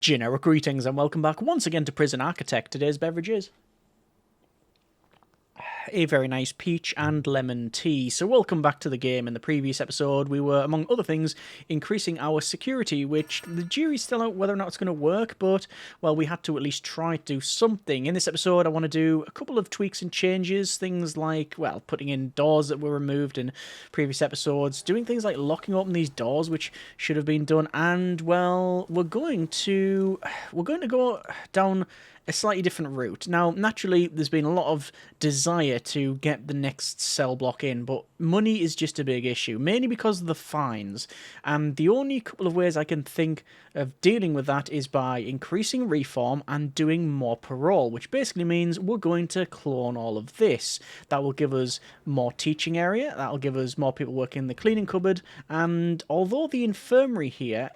Generic greetings and welcome back once again to Prison Architect. Today's beverage is a very nice peach and lemon tea. So welcome back to the game. In the previous episode, we were, among other things, increasing our security, which the jury's still out whether or not it's going to work, but, well, we had to at least try to do something. In this episode, I want to do a couple of tweaks and changes, things like, well, putting in doors that were removed in previous episodes, doing things like locking open these doors, which should have been done, and, well, we're going to go down a slightly different route. Now, naturally, there's been a lot of desire to get the next cell block in, but money is just a big issue, mainly because of the fines. And the only couple of ways I can think of dealing with that is by increasing reform and doing more parole, which basically means we're going to clone all of this. That will give us more teaching area, that'll give us more people working in the cleaning cupboard, and although the infirmary here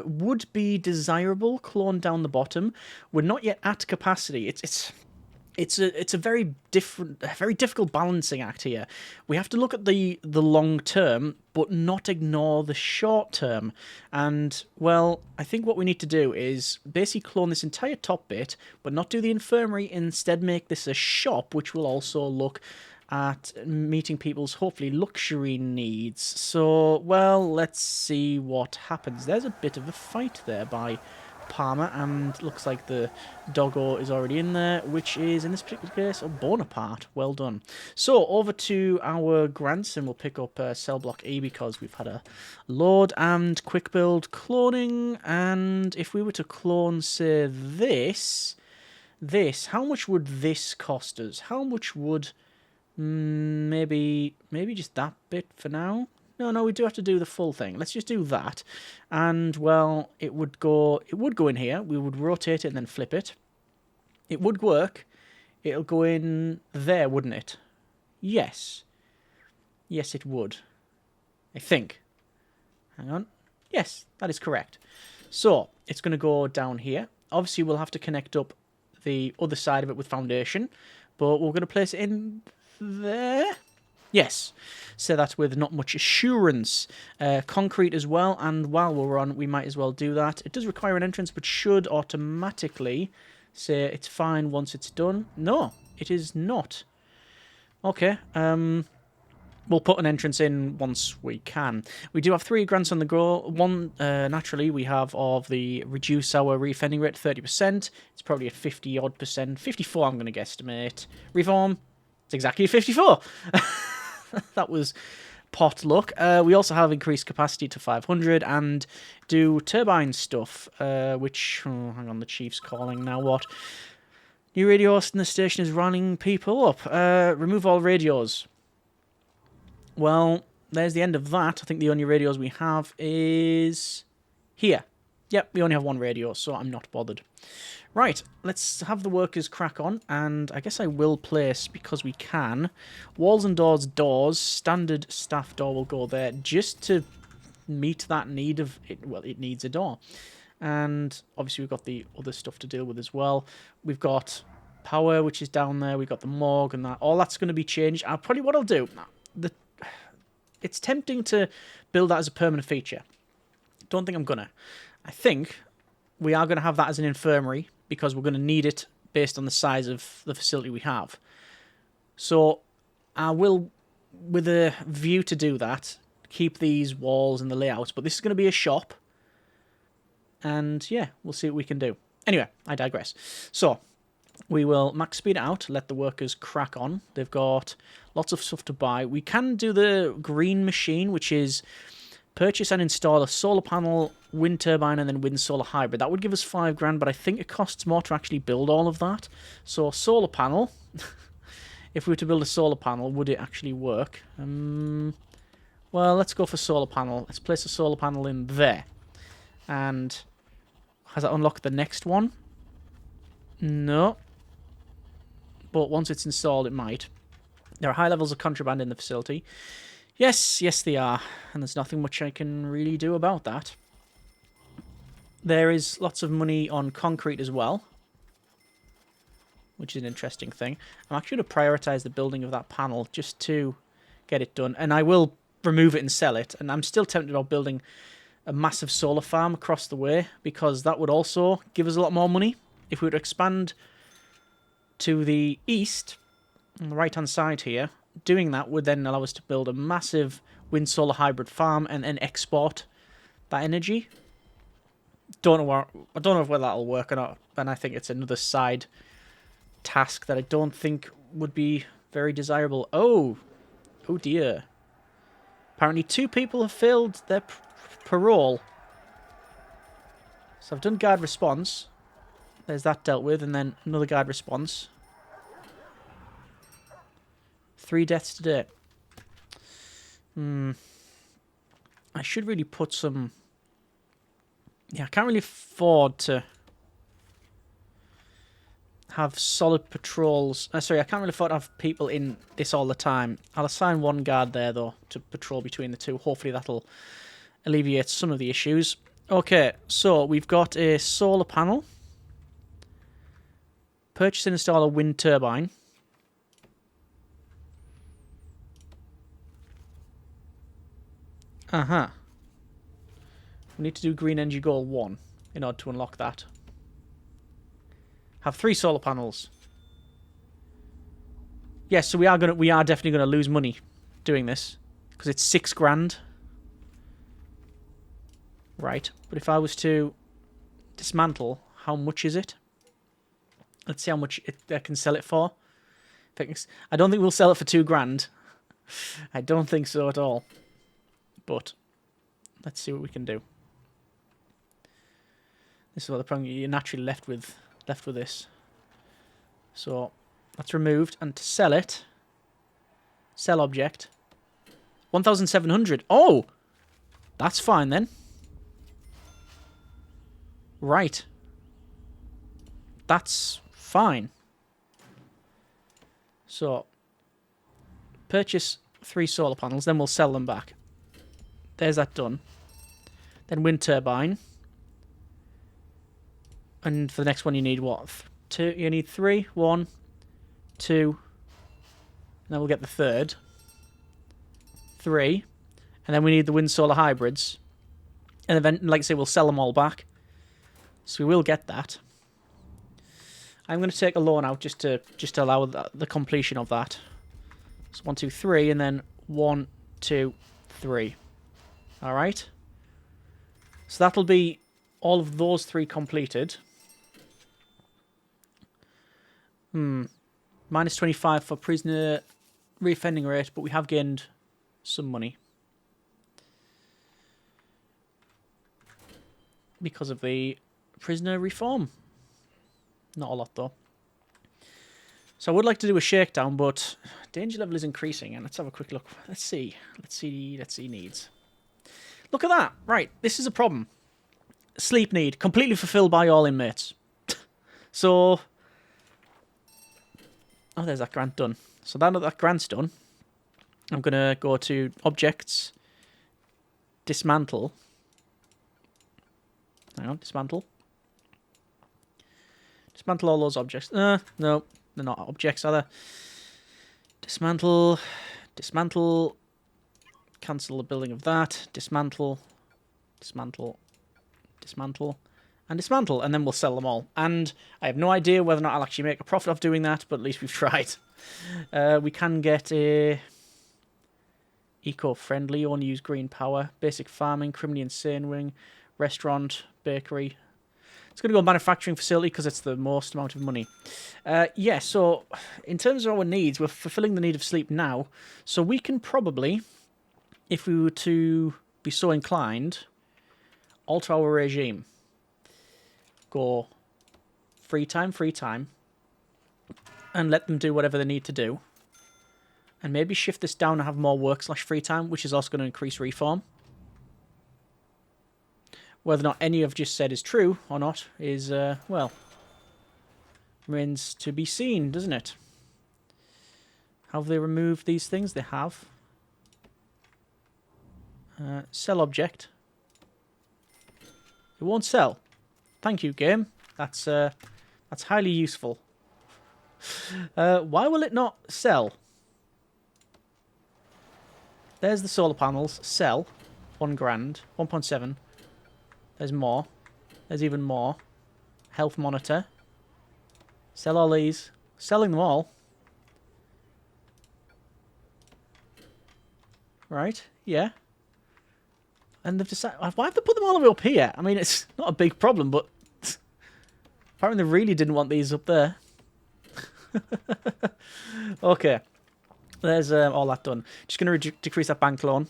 would be desirable, cloned down the bottom, we're not yet at capacity. It's a very difficult balancing act here. We have to look at the long term, but not ignore the short term. And, well, I think what we need to do is basically clone this entire top bit, but not do the infirmary, instead make this a shop, which will also look at meeting people's, hopefully, luxury needs. So, well, let's see what happens. There's a bit of a fight there by Palmer, and looks like the doggo is already in there, which is, in this particular case, a Bonaparte. Well done. So, over to our grandson. We'll pick up cell block E because we've had a load, and quick build cloning, and if we were to clone, say, this, how much would this cost us? How much would... maybe just that bit for now. No, we do have to do the full thing. Let's just do that. And, well, it would go in here. We would rotate it and then flip it. It would work. It'll go in there, wouldn't it? Yes. Yes, it would. I think. Hang on. Yes, that is correct. So, it's going to go down here. Obviously, we'll have to connect up the other side of it with foundation. But we're going to place it in there. Yes, so that's with not much assurance. Concrete as well, and while we're on, we might as well do that. It does require an entrance, but should automatically say it's fine once it's done. No, it is not. Okay, we'll put an entrance in once we can. We do have 3 grants on the go. One, naturally, we have of the reduce our reoffending rate to 30%. It's probably at 50-odd%. 54, I'm going to guesstimate. Reform, it's exactly 54. That was pot luck. We also have increased capacity to 500 and do turbine stuff, which... Oh, hang on, the chief's calling. Now what? New radio host in the station is running people up. Remove all radios. Well, there's the end of that. I think the only radios we have is here. Yep, we only have 1 radio, so I'm not bothered. Right, let's have the workers crack on, and I guess I will place, because we can, walls and doors, standard staff door will go there, just to meet that need of, it needs a door. And obviously we've got the other stuff to deal with as well. We've got power, which is down there, we've got the morgue and that, all that's going to be changed. Probably what I'll do, it's tempting to build that as a permanent feature. Don't think I'm gonna. I think we are going to have that as an infirmary, because we're going to need it based on the size of the facility we have. So I will, with a view to do that, keep these walls and the layouts, but this is going to be a shop. And yeah, we'll see what we can do. Anyway, I digress. So we will max speed it out, let the workers crack on. They've got lots of stuff to buy. We can do the green machine, which is purchase and install a solar panel, wind turbine, and then wind solar hybrid. That would give us 5 grand, but I think it costs more to actually build all of that. So solar panel, if we were to build a solar panel, would it actually work? Well, let's go for solar panel. Let's place a solar panel in there. And has that unlocked the next one? No. But once it's installed, it might. There are high levels of contraband in the facility. Yes, they are, and there's nothing much I can really do about that. There is lots of money on concrete as well, which is an interesting thing. I'm actually going to prioritise the building of that panel just to get it done, and I will remove it and sell it, and I'm still tempted about building a massive solar farm across the way, because that would also give us a lot more money. If we were to expand to the east, on the right-hand side here, doing that would then allow us to build a massive wind-solar hybrid farm and then export that energy. I don't know whether that'll work or not, and I think it's another side task that I don't think would be very desirable. Oh dear. Apparently 2 people have failed their parole. So I've done guard response. There's that dealt with, and then another guard response. 3 deaths today. I should really put some... Yeah, I can't really afford to have solid patrols. Sorry, I can't really afford to have people in this all the time. I'll assign 1 guard there, though, to patrol between the 2. Hopefully that'll alleviate some of the issues. Okay, so we've got a solar panel. Purchase and install a wind turbine. Uh-huh. We need to do green energy goal 1 in order to unlock that. Have 3 solar panels. Yes, so we are definitely gonna lose money doing this, because it's 6 grand. Right, but if I was to dismantle, how much is it? Let's see how much I can sell it for. I don't think we'll sell it for 2 grand. I don't think so at all. But let's see what we can do. This is what the problem you're naturally left with this. So that's removed, and to sell it, sell object, 1,700. Oh, that's fine then. Right. That's fine. So purchase 3 solar panels, then we'll sell them back. There's that done. Then wind turbine. And for the next one you need what? 2? You need 3. 1, 2. And then we'll get the 3rd. 3. And then we need the wind solar hybrids. And then, like I say, we'll sell them all back. So we will get that. I'm going to take a loan out just to allow the completion of that. So 1, 2, 3, and then 1, 2, 3. Alright. So that'll be all of those 3 completed. Minus 25 for prisoner reoffending rate, but we have gained some money. Because of the prisoner reform. Not a lot, though. So I would like to do a shakedown, but danger level is increasing, and let's have a quick look. Let's see needs. Look at that. Right, this is a problem. Sleep need, completely fulfilled by all inmates. So... Oh, there's that grant done. So now that grant's done, I'm going to go to Objects, Dismantle. Hang on, Dismantle. Dismantle all those objects. No, they're not objects, are they? Dismantle. Cancel the building of that. Dismantle. And dismantle, and then we'll sell them all. And I have no idea whether or not I'll actually make a profit off doing that, but at least we've tried. We can get a eco-friendly, only use green power, basic farming, criminally insane wing, restaurant, bakery. It's going to go manufacturing facility because it's the most amount of money. Yeah, so in terms of our needs, we're fulfilling the need of sleep now. So we can probably, if we were to be so inclined, alter our regime. Go free time, and let them do whatever they need to do. And maybe shift this down and have more work/free time, which is also going to increase reform. Whether or not any I've just said is true or not is, well, remains to be seen, doesn't it? Have they removed these things? They have. Sell object. It won't sell. Thank you, game. That's highly useful. Why will it not sell? There's the solar panels. Sell. 1 grand. 1.7. There's more. There's even more. Health monitor. Sell all these. Selling them all. Right, yeah. And they've decided... Why have they put them all the way up here? I mean, it's not a big problem, but... Apparently they really didn't want these up there. Okay. There's all that done. Just going to decrease that bank loan.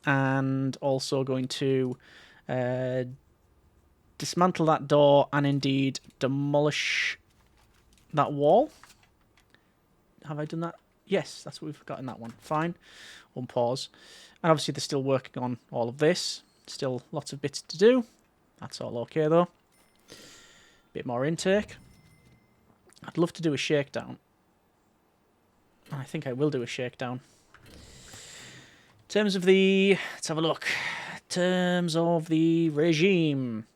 And also going to dismantle that door and indeed demolish that wall. Have I done that? Yes, that's what we've got in that one. Fine. Unpause. And obviously they're still working on all of this. Still lots of bits to do. That's all okay though. Bit more intake. I'd love to do a shakedown. I think I will do a shakedown. In terms of the... Let's have a look. In terms of the regime.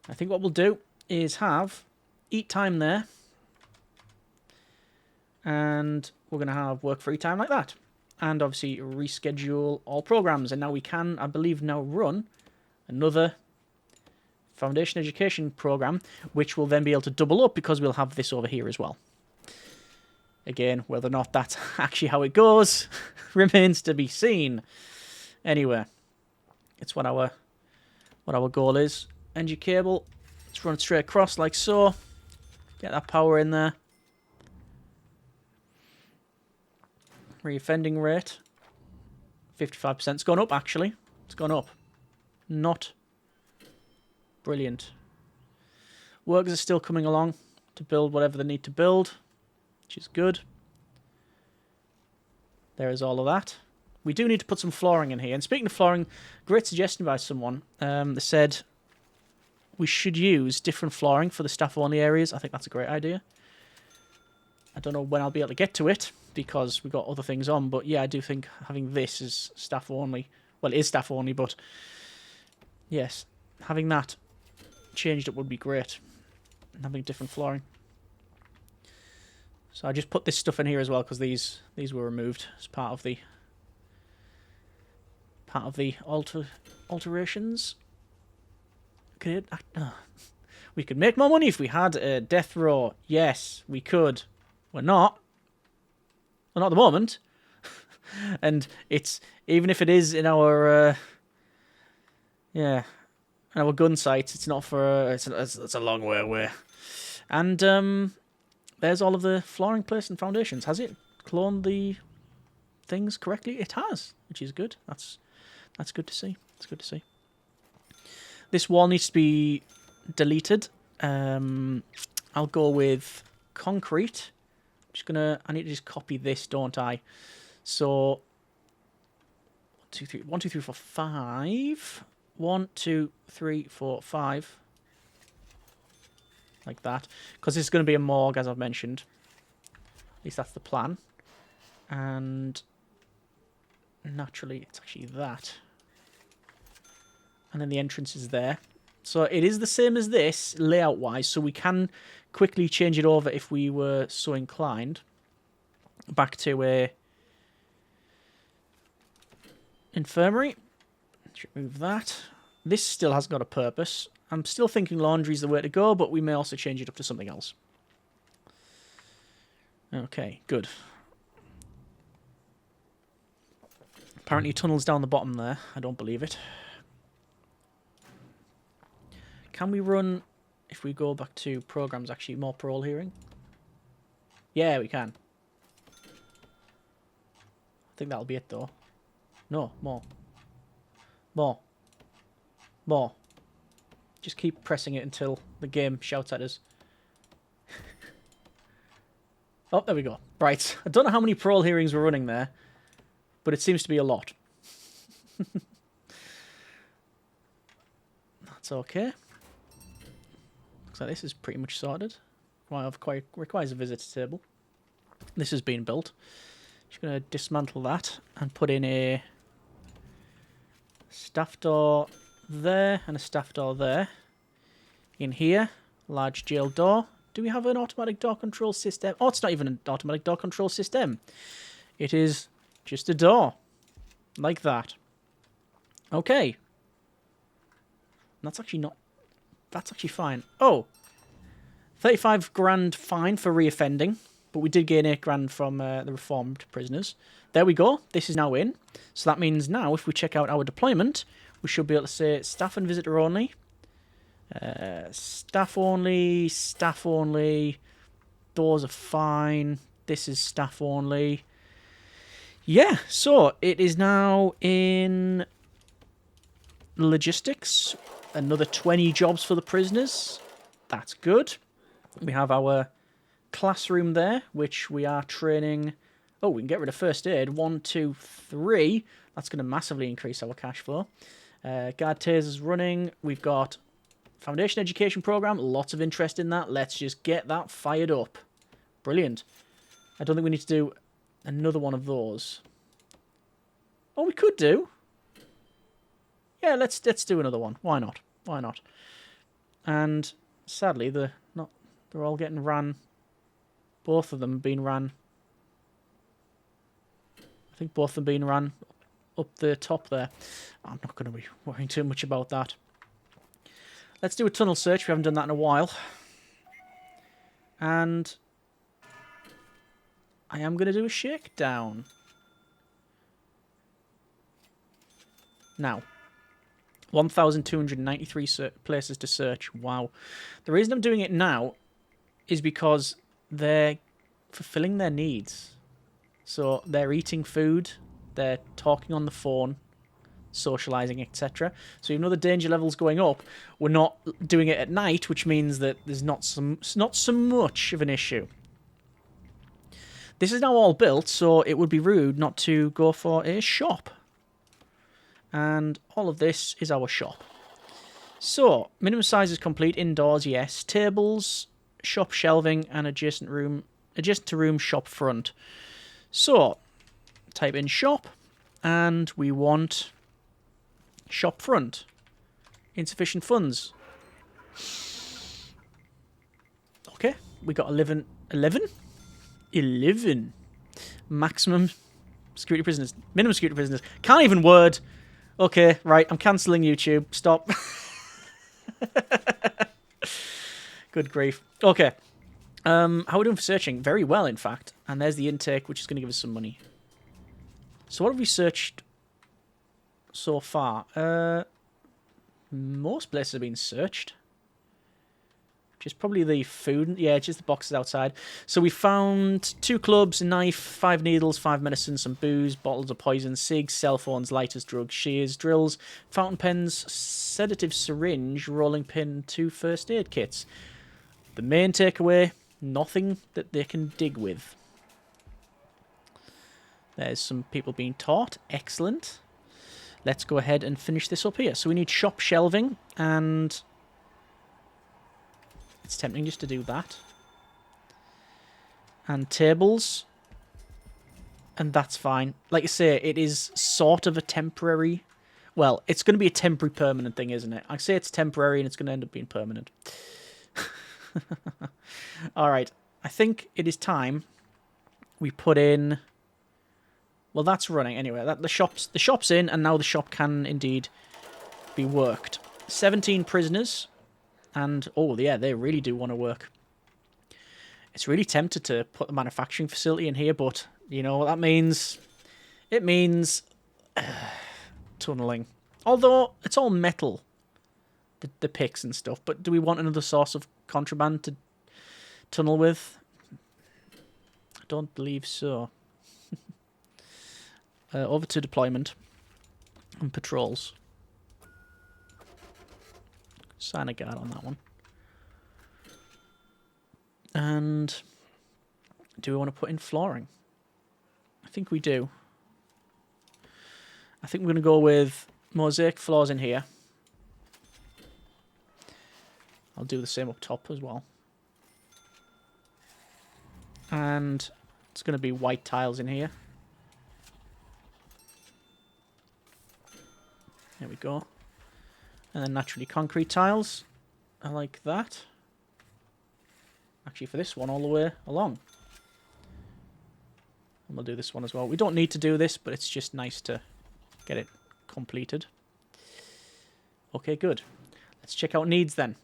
I think what we'll do is have eat time there. And we're going to have work free time like that. And obviously reschedule all programs. And now we can, I believe, now run another foundation education program, which will then be able to double up because we'll have this over here as well. Again, whether or not that's actually how it goes remains to be seen. Anyway, it's what our goal is. NG cable, let's run it straight across like so. Get that power in there. Reoffending rate, 55%. It's gone up actually. It's gone up. Not brilliant. Workers are still coming along to build whatever they need to build, which is good. There is all of that. We do need to put some flooring in here. And speaking of flooring, great suggestion by someone. They said we should use different flooring for the staff-only areas. I think that's a great idea. I don't know when I'll be able to get to it because we've got other things on. But yeah, I do think having this as staff-only. Well, it is staff-only, but yes, having that changed up would be great. And having different flooring. So I just put this stuff in here as well because these were removed as part of the alterations. We could make more money if we had a death row. Yes, we could. We're not. Well, not at the moment. And it's even if it is in our in our gun sites, it's not for it's a long way away. And there's all of the flooring placed and foundations. Has it cloned the things correctly? It has, which is good. That's good to see. It's good to see. This wall needs to be deleted. I'll go with concrete. I need to just copy this, don't I? So 1, 2, 3, 4, 5. 1, 2, 3, 4, 5. Like that. Because it's going to be a morgue, as I've mentioned. At least that's the plan. And naturally, it's actually that. And then the entrance is there. So it is the same as this, layout-wise, so we can quickly change it over if we were so inclined. Back to a infirmary. Let's remove that. This still hasn't got a purpose. I'm still thinking laundry is the way to go, but we may also change it up to something else. Okay, good. Apparently tunnels down the bottom there. I don't believe it. Can we run, if we go back to programs, actually more parole hearing? Yeah, we can. I think that'll be it though. No, more. More. More. Just keep pressing it until the game shouts at us. Oh, there we go. Right. I don't know how many parole hearings we're running there, but it seems to be a lot. That's okay. Looks like this is pretty much sorted. Requires a visitor table. This has been built. Just going to dismantle that and put in a staff door there and a staff door there. In here, large jail door. Do we have an automatic door control system? Oh, it's not even an automatic door control system. It is just a door. Like that. Okay. That's actually not... That's actually fine. Oh! 35 grand fine for reoffending. But we did gain 8 grand from the reformed prisoners. There we go. This is now in. So that means now, if we check out our deployment, we should be able to say staff and visitor only. Staff only. Staff only. Doors are fine. This is staff only. Yeah, so it is now in logistics. Another 20 jobs for the prisoners. That's good. We have our classroom there, which we are training. Oh, we can get rid of first aid. 1, 2, 3. That's going to massively increase our cash flow. Guard tasers running. We've got foundation education program. Lots of interest in that. Let's just get that fired up. Brilliant. I don't think we need to do another one of those. Oh, we could do. Yeah, let's do another one. Why not? Why not? And sadly, they're all getting ran. Both of them being ran. I think both of them being ran up the top there. I'm not going to be worrying too much about that. Let's do a tunnel search. We haven't done that in a while. And I am going to do a shakedown. Now, 1,293 places to search. Wow. The reason I'm doing it now is because they're fulfilling their needs. So they're eating food, they're talking on the phone, socializing, etc. So even though the danger level's going up, we're not doing it at night, which means that there's not so much of an issue. This is now all built, so it would be rude not to go for a shop. And all of this is our shop. So, minimum size is complete. Indoors, yes. Tables, shop shelving, and adjacent to room shop front. So, type in shop, and we want shop front. Insufficient funds. Okay, we got 11. 11. Maximum security prisoners. Minimum security prisoners. Can't even word. Okay, right, I'm cancelling YouTube. Stop. Good grief. Okay. How are we doing for searching? Very well, in fact. And there's the intake, which is going to give us some money. So what have we searched so far? Most places have been searched. Just probably the food. Yeah, just the boxes outside. So we found 2 clubs, a knife, 5 needles, 5 medicines, some booze, bottles of poison, cigs, cell phones, lighters, drugs, shears, drills, fountain pens, sedative syringe, rolling pin, 2 first aid kits. The main takeaway, nothing that they can dig with. There's some people being taught. Excellent. Let's go ahead and finish this up here. So we need shop shelving, and it's tempting just to do that. And tables. And that's fine. Like I say, it is sort of a temporary... Well, it's going to be a temporary permanent thing, isn't it? I say it's temporary and it's going to end up being permanent. Alright. I think it is time we put in... Well, that's running. Anyway, the shop's in, and now the shop can indeed be worked. 17 prisoners. And, oh, yeah, they really do want to work. It's really tempted to put the manufacturing facility in here, but you know what that means? It means tunneling. Although, it's all metal, the picks and stuff, but do we want another source of contraband to tunnel with? I don't believe so. Over to deployment and patrols. Sign a guard on that one. And do we want to put in flooring? I think we do. I think we're going to go with mosaic floors in here. I'll do the same up top as well. And it's going to be white tiles in here. There we go. And then naturally concrete tiles. I like that. Actually, for this one, all the way along. And we'll do this one as well. We don't need to do this, but it's just nice to get it completed. Okay, good. Let's check out needs then.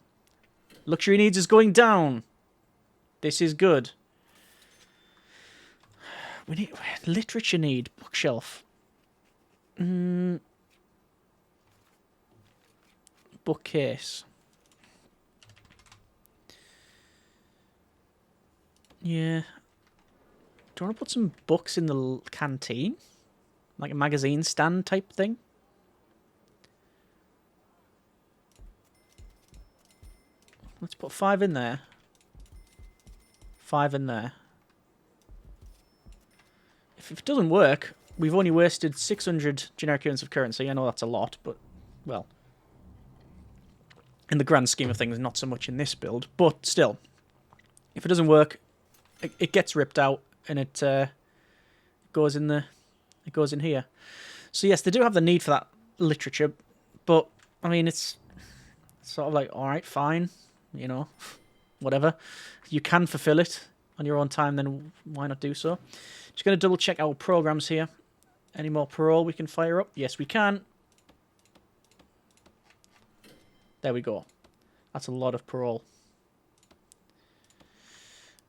Luxury needs is going down. This is good. We need literature need. Bookshelf. Bookcase. Yeah. Do you want to put some books in the canteen? Like a magazine stand type thing? Let's put 5 in there. 5 in there. If it doesn't work, we've only wasted 600 generic units of currency. I know that's a lot, but, well, in the grand scheme of things, not so much in this build. But still, if it doesn't work, it gets ripped out and it goes in here. So yes, they do have the need for that literature, but I mean, it's sort of like, all right, fine, you know, whatever. You can fulfill it on your own time, then why not do so? Just going to double check our programs here. Any more parole we can fire up? Yes, we can. There we go. That's a lot of parole.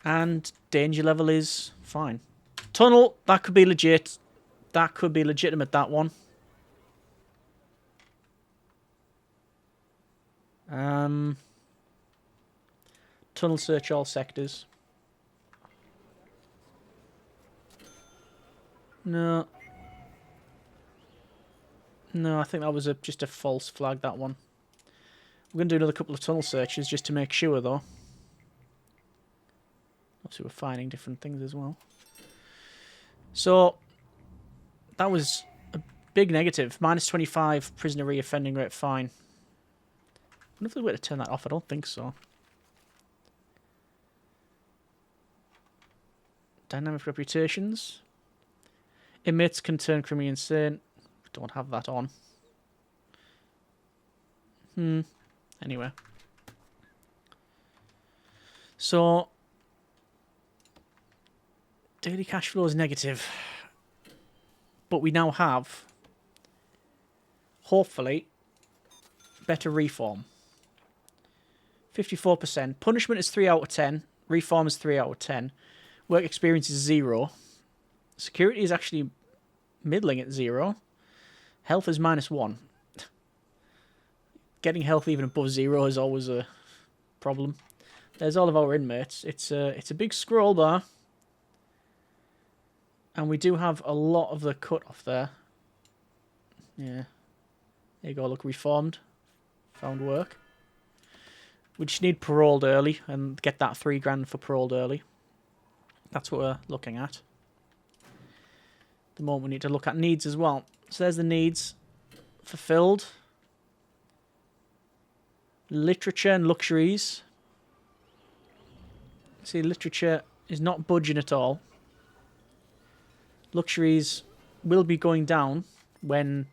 And danger level is fine. Tunnel, that could be legit. That could be legitimate, that one. Tunnel search all sectors. No. No, I think that was just a false flag, that one. We're going to do another couple of tunnel searches just to make sure, though. Obviously, we're finding different things as well. So, that was a big negative. Minus 25 prisoner reoffending rate fine. I wonder if there's a way to turn that off. I don't think so. Dynamic reputations. Inmates can turn criminally insane. Don't have that on. Anyway. So, daily cash flow is negative. But we now have, hopefully, better reform. 54%. Punishment is 3 out of 10. Reform is 3 out of 10. Work experience is 0. Security is actually middling at 0. Health is -1. Getting health even above 0 is always a problem. There's all of our inmates. It's a big scroll bar. And we do have a lot of the cut off there. Yeah. There you go, look, reformed. Found work. We just need paroled early and get that 3 grand for paroled early. That's what we're looking at. At the moment we need to look at needs as well. So there's the needs fulfilled. Literature and luxuries. See, literature is not budging at all. Luxuries will be going down when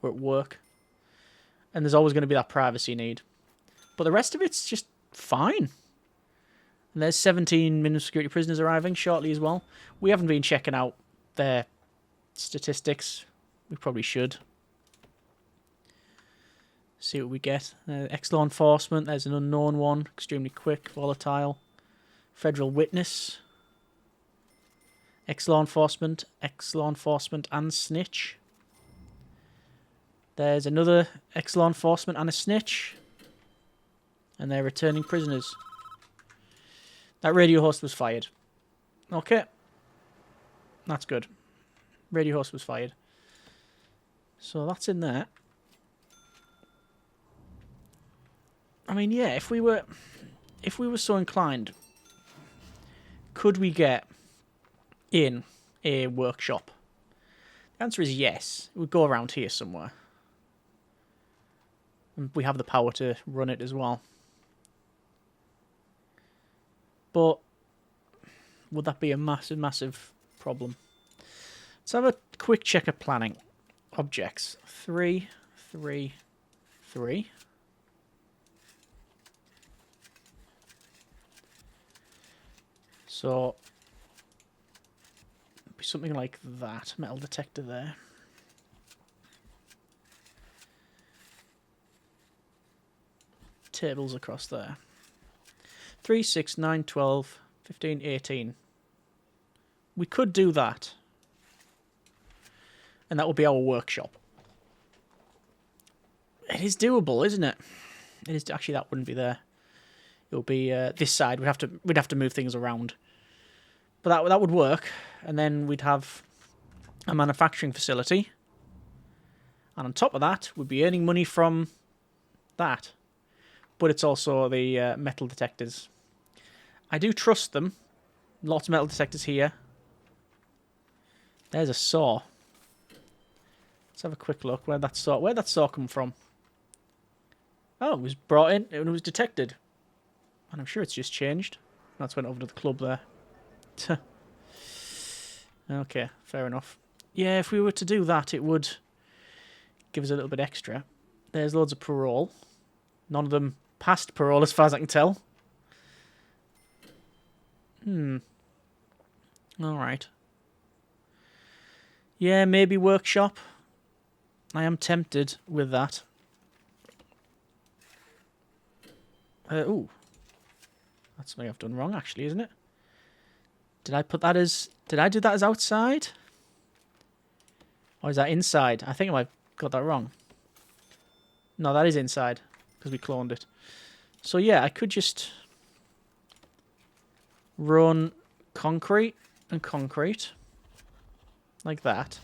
we're at work. And there's always going to be that privacy need. But the rest of it's just fine. And there's 17 minimum security prisoners arriving shortly as well. We haven't been checking out their statistics. We probably should. See what we get. Ex-law enforcement. There's an unknown one. Extremely quick. Volatile. Federal witness. Ex-law enforcement. Ex-law enforcement and snitch. There's another ex-law enforcement and a snitch. And they're returning prisoners. That radio host was fired. Okay. That's good. Radio host was fired. So that's in there. I mean, yeah, if we were so inclined, could we get in a workshop? The answer is yes. It would go around here somewhere. And we have the power to run it as well. But would that be a massive, massive problem? Let's have a quick check of planning. Objects. 3, 3, 3. So, it'd be something like that. Metal detector there. tables across there. 3, 6, 9, 12, 15, 18. We could do that. And that would be our workshop. It is doable, isn't it? It is. Actually, that wouldn't be there. It would be this side. We'd have to move things around. But that would work. And then we'd have a manufacturing facility. And on top of that, we'd be earning money from that. But it's also the metal detectors. I do trust them. Lots of metal detectors here. There's a saw. Let's have a quick look. Where'd that saw come from? Oh, it was brought in and it was detected. And I'm sure it's just changed. That's went over to the club there. Okay, fair enough. Yeah, if we were to do that, it would give us a little bit extra. There's loads of parole. None of them passed parole as far as I can tell. Alright. Yeah, maybe workshop. I am tempted with that. Ooh. That's something I've done wrong, actually, isn't it? Did I do that as outside? Or is that inside? I think I might have got that wrong. No, that is inside. Because we cloned it. So yeah, I could just run concrete and concrete. Like that.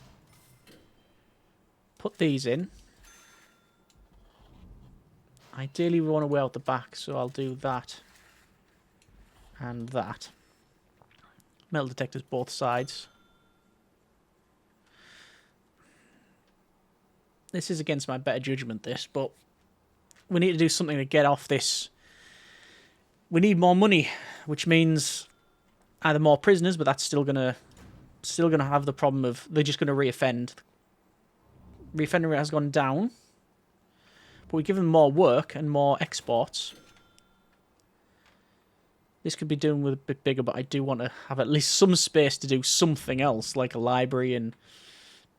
Put these in. Ideally, we want to way out the back, so I'll do that. And that. Metal detectors both sides. This is against my better judgment, this, but we need to do something to get off this. We need more money, which means either more prisoners, but that's still gonna have the problem of they're just gonna reoffend. Reoffending rate has gone down, but we give them more work and more exports. This could be done with a bit bigger, but I do want to have at least some space to do something else, like a library and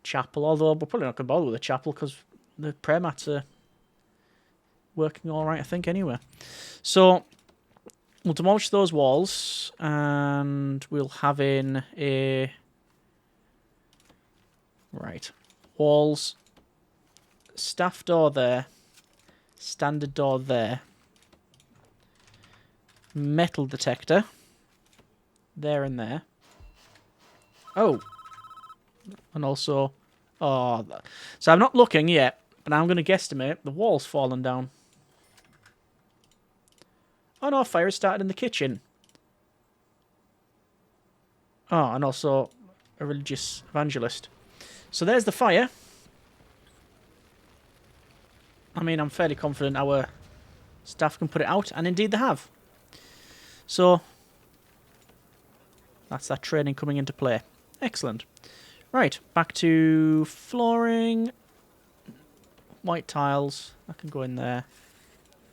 chapel. Although we're probably not going to bother with a chapel because the prayer mats are working all right, I think, anyway. So we'll demolish those walls, and we'll have in a walls, staff door there, standard door there. Metal detector. There and there. Oh. And also... Oh. So I'm not looking yet, but I'm going to guesstimate the wall's fallen down. Oh no, fire started in the kitchen. Oh, and also a religious evangelist. So there's the fire. I mean, I'm fairly confident our staff can put it out, and indeed they have. So, that's that training coming into play. Excellent. Right, back to flooring. White tiles. That can go in there.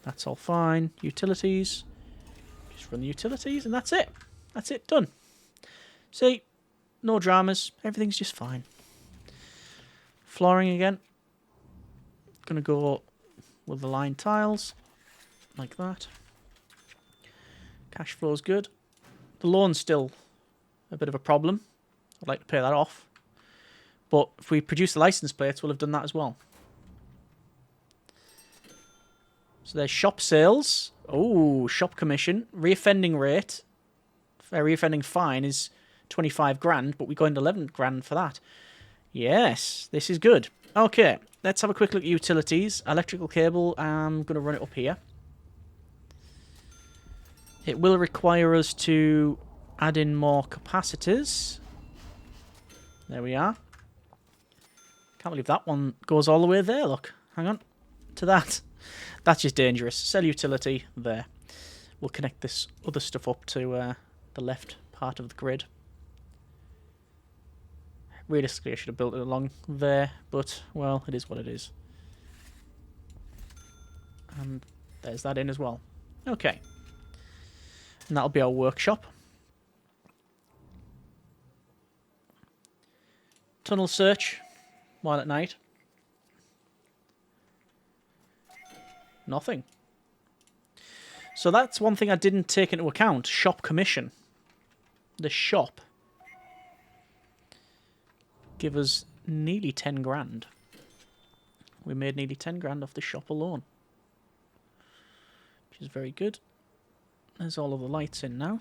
That's all fine. Utilities. Just run the utilities and that's it. That's it, done. See, no dramas. Everything's just fine. Flooring again. Gonna go with the line tiles. Like that. Cash flow's good. The loan's still a bit of a problem. I'd like to pay that off. But if we produce the license plates, we'll have done that as well. So there's shop sales. Oh, shop commission. Reoffending rate. Reoffending fine is 25 grand, but we got into 11 grand for that. Yes, this is good. Okay, let's have a quick look at utilities. Electrical cable, I'm going to run it up here. It will require us to add in more capacitors. There we are. Can't believe that one goes all the way there, look. Hang on. To that. That's just dangerous. Sell utility there. We'll connect this other stuff up to the left part of the grid. Realistically, I should have built it along there, but, well, it is what it is. And there's that in as well. Okay. And that'll be our workshop. Tunnel search while at night. Nothing. So that's one thing I didn't take into account. Shop commission. The shop give us nearly 10 grand. We made nearly 10 grand off the shop alone, which is very good. There's all of the lights in now.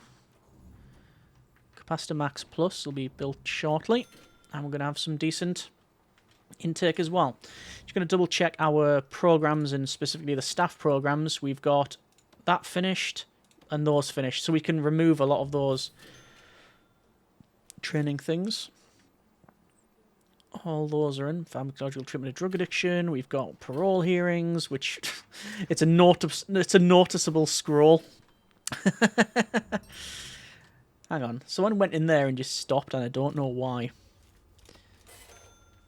Capacitor Max Plus will be built shortly, and we're going to have some decent intake as well. Just going to double check our programs, and specifically the staff programs. We've got that finished and those finished, so we can remove a lot of those training things. All those are in. Pharmacological treatment of drug addiction. We've got parole hearings, which it's a noticeable scroll. Hang on. Someone went in there and just stopped, and I don't know why.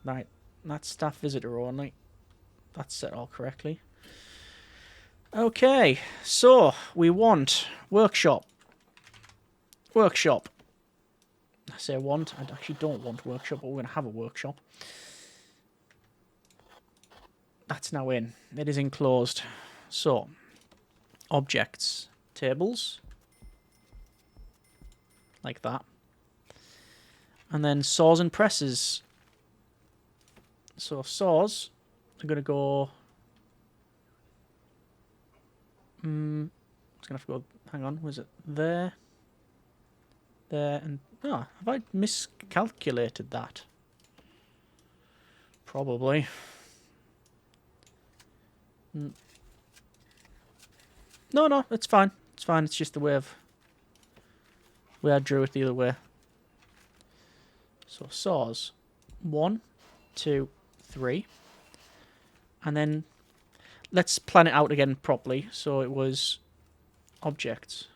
Right. That's staff visitor only. That's set all correctly. Okay. So, we want workshop. Workshop. I say want. I actually don't want workshop, but we're going to have a workshop. That's now in. It is enclosed. So, objects. Tables. Like that. And then saws and presses. So saws are going to go... it's going to have to go... Hang on, was it there? There and... Oh, have I miscalculated that? Probably. No, it's fine. It's fine, it's just the way I drew it the other way. So saws. 1, 2, 3. And then let's plan it out again properly. So it was objects.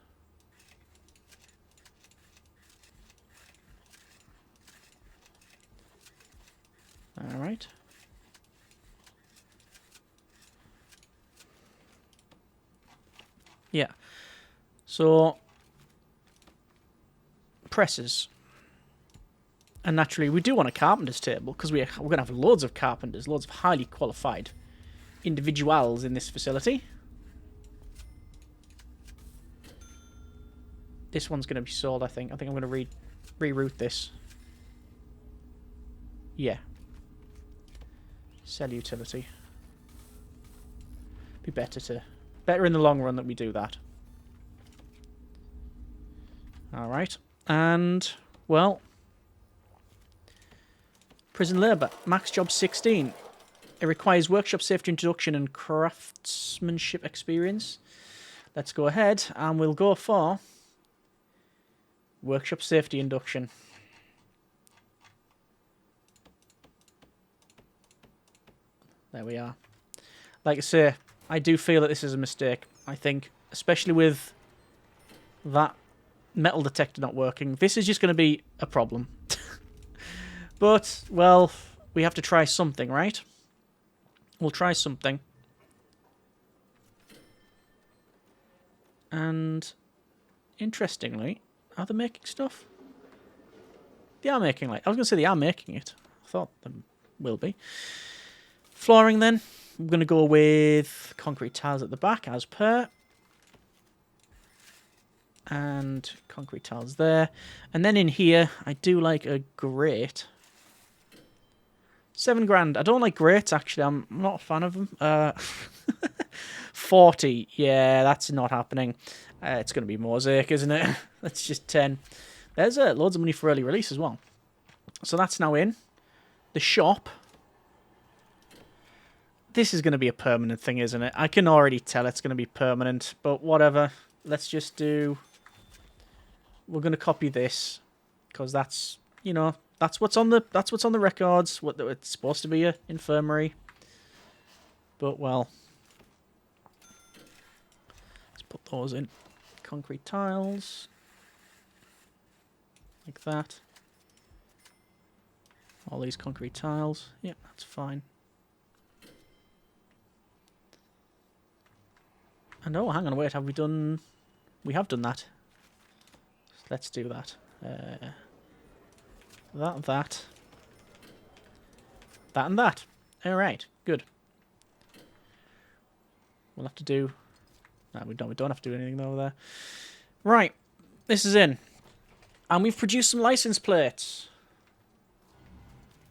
Alright. Yeah. So presses. And naturally, we do want a carpenter's table, because we're going to have loads of carpenters, loads of highly qualified individuals in this facility. This one's going to be sold, I think. I think I'm going to reroute this. Yeah. Sell utility. Be better in the long run that we do that. Alright. And, well... Prison labour. Max job 16. It requires workshop safety introduction and craftsmanship experience. Let's go ahead and we'll go for workshop safety induction. There we are. Like I say, I do feel that this is a mistake. I think, especially with that metal detector not working, this is just going to be a problem. But, well, we have to try something, right? We'll try something. And, interestingly, are they making stuff? They are making, like, I was going to say they are making it. I thought they will be. Flooring, then. I'm going to go with concrete tiles at the back, as per. And concrete tiles there. And then in here, I do like a grate. 7 grand. I don't like grates, actually. I'm not a fan of them. 40. Yeah, that's not happening. It's going to be mosaic, isn't it? That's just 10. There's loads of money for early release as well. So that's now in. The shop. This is going to be a permanent thing, isn't it? I can already tell it's going to be permanent, but whatever. Let's just do... We're going to copy this, because that's, you know, that's what's on the records. What it's supposed to be, a infirmary. But well, let's put those in. Concrete tiles, like that. All these concrete tiles. Yeah, that's fine. And oh, hang on, wait, have we done... We have done that. Let's do that. That. That and that. Alright, good. We'll have to do No, we don't have to do anything over there. Right, this is in. And we've produced some license plates.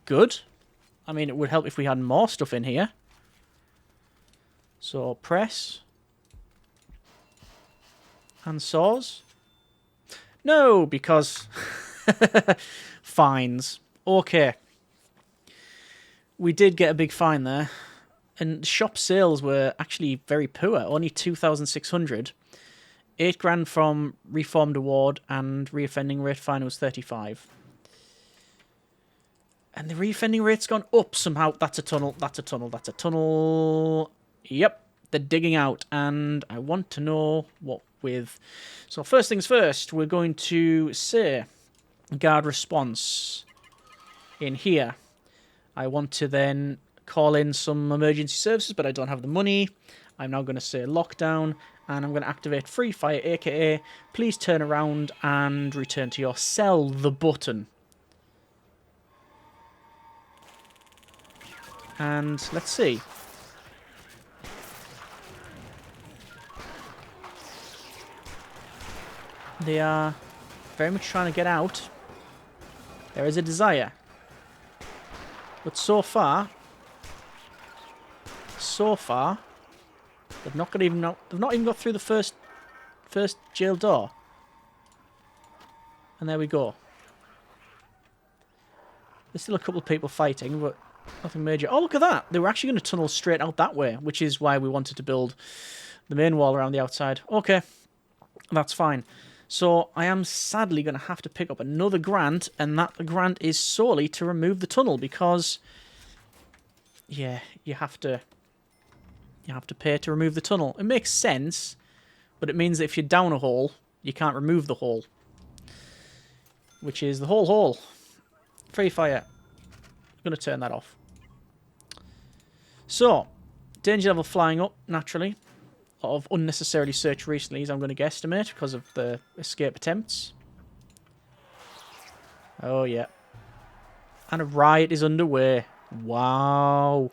Good. I mean, it would help if we had more stuff in here. So, press. And saws. No, because... fines. Okay. We did get a big fine there. And shop sales were actually very poor. Only 2,600. 8 grand from reformed award, and reoffending rate fine was 35. And the reoffending rate's gone up somehow. That's a tunnel, that's a tunnel, that's a tunnel. Yep, they're digging out, and I want to know what with. So first things first, we're going to say guard response in here. I want to then call in some emergency services, but I don't have the money. I'm now going to say lockdown, and I'm going to activate free fire, aka please turn around and return to your cell, the button. And let's see. They are very much trying to get out. There is a desire. But so far, they've not even got through the first jail door. And there we go. There's still a couple of people fighting, but nothing major. Oh, look at that! They were actually going to tunnel straight out that way, which is why we wanted to build the main wall around the outside. Okay, that's fine. So I am sadly going to have to pick up another grant, and that grant is solely to remove the tunnel because, yeah, you have to pay to remove the tunnel. It makes sense, but it means that if you're down a hole, you can't remove the hole, which is the whole hole. Free fire. I'm going to turn that off. So, danger level flying up, naturally. A lot of unnecessarily searched recently, I'm going to guesstimate, because of the escape attempts. Oh, yeah. And a riot is underway. Wow.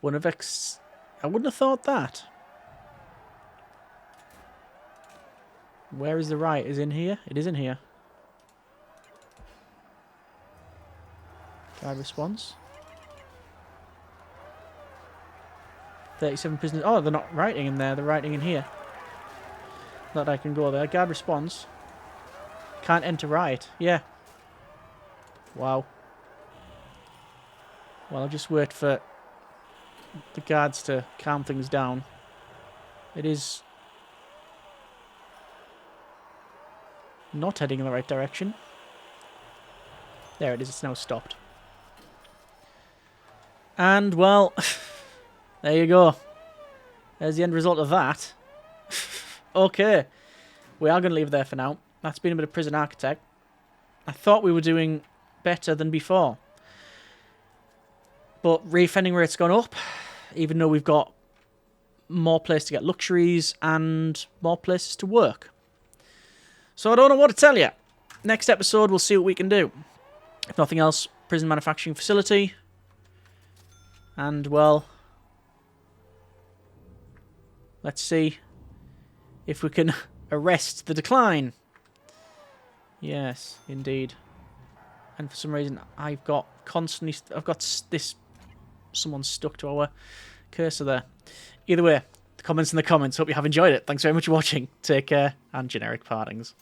I wouldn't have thought that. Where is the riot? Is it in here? It is in here. Guard response. 37 prisoners. Oh, they're not writing in there. They're writing in here. Not that I can go there. Guard response. Can't enter riot. Yeah. Wow. Well, I'll just wait for the guards to calm things down. It is not heading in the right direction. There it is. It's now stopped. And, well, there you go. There's the end result of that. Okay. We are going to leave it there for now. That's been a bit of Prison Architect. I thought we were doing better than before. But reoffending rate's gone up, even though we've got more places to get luxuries and more places to work. So I don't know what to tell you. Next episode, we'll see what we can do. If nothing else, prison manufacturing facility. And, well, let's see if we can arrest the decline. Yes, indeed. And for some reason, I've got this, someone stuck to our cursor there. Either way, the comments in the comments. Hope you have enjoyed it. Thanks very much for watching. Take care, and generic partings.